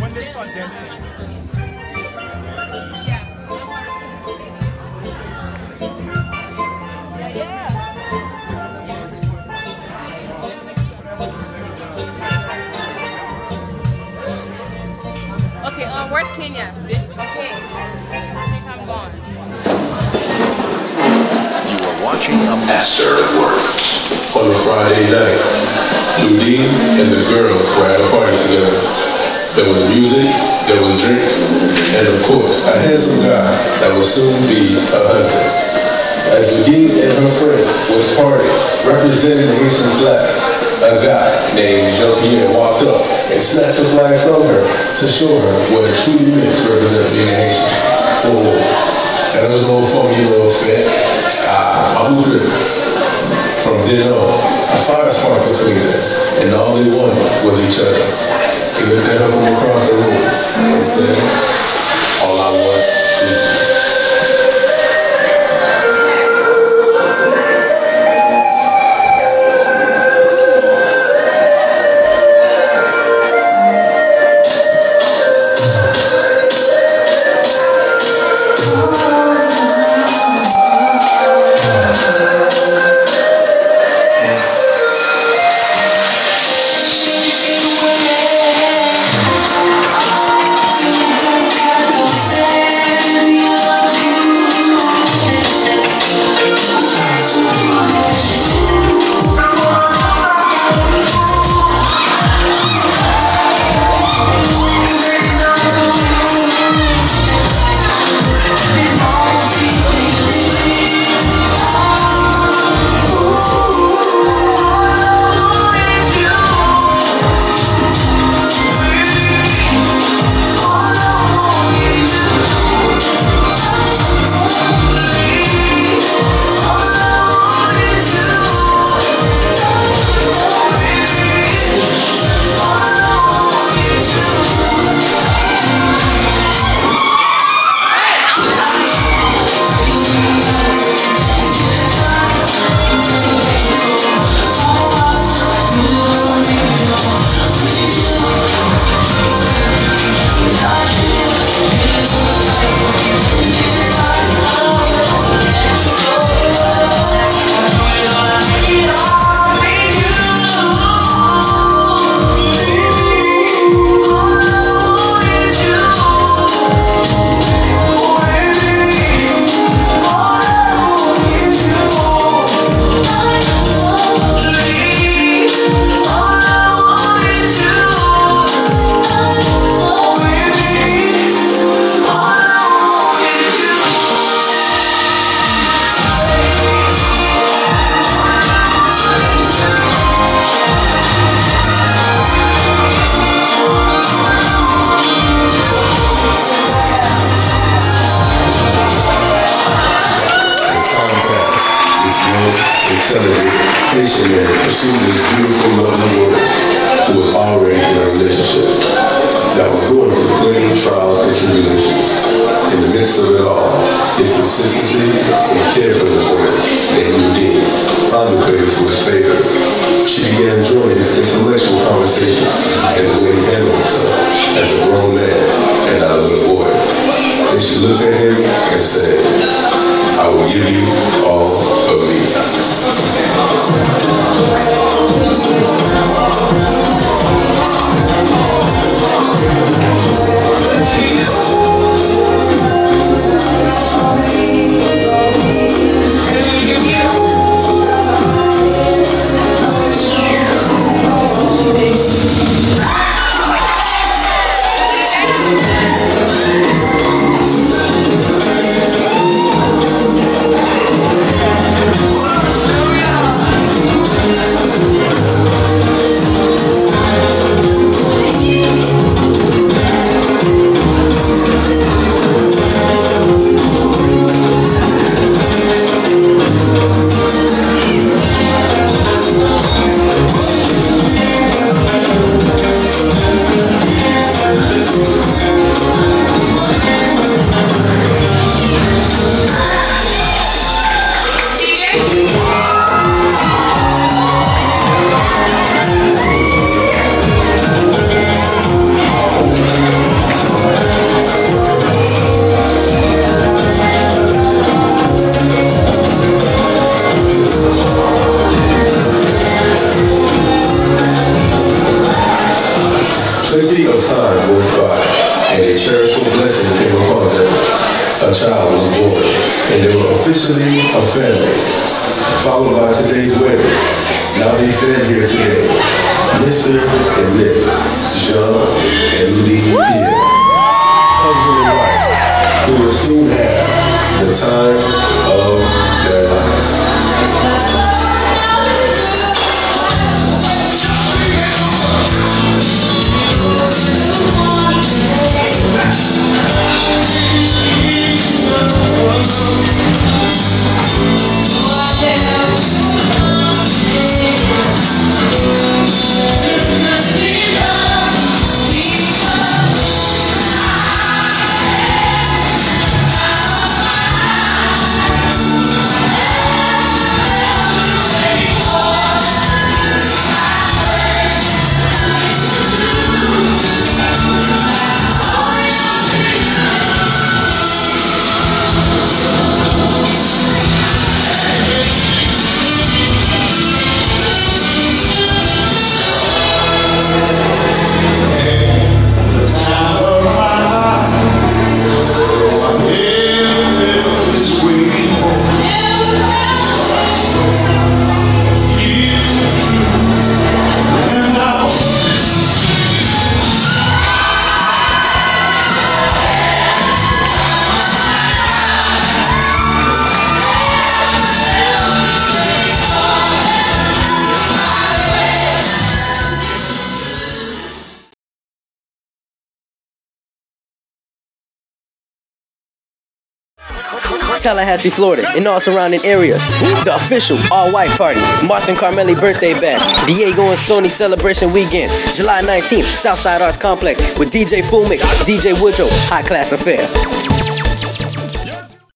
When they start dancing. Okay, where's Kenya? Okay. I think I'm gone. You are watching a master at work. On a Friday night, Ludine and the girls were at a party together. There was music, there was drinks, and of course, a handsome guy that would soon be a husband. As Ludine and her friends was partying, representing the Haitian flag, a guy named Jean-Pierre walked up and snatched the flag from her to show her what it truly meant to represent being Haitian. Oh, and it was no funky little fit. I'm good. From then on, a fire sparked between them, and all they wanted was each other. He looked at her from across the room and said, all I want is you. Intelligent, Haitian man pursued this beautiful, lovely woman who was already in a relationship that was going through plenty trials and tribulations. In the midst of it all, his consistency and care for this woman named Ludine found the way to his favor. She began enjoying his intellectual conversations and the way he handled himself as a grown man and not a little boy. Then she looked at him and said, I will give you all of me. born, and they were officially a family, followed by today's wedding. Now they stand here today, Mr. and Miss Jean and Louis Pierre, husband and wife, who will soon have the time of their life. Tallahassee, Florida, and all surrounding areas. The official all-white party, Martha and Carmeli birthday bash, Diego and Sony celebration weekend, July 19th, Southside Arts Complex with DJ Full Mix, DJ Woodrow, high class affair.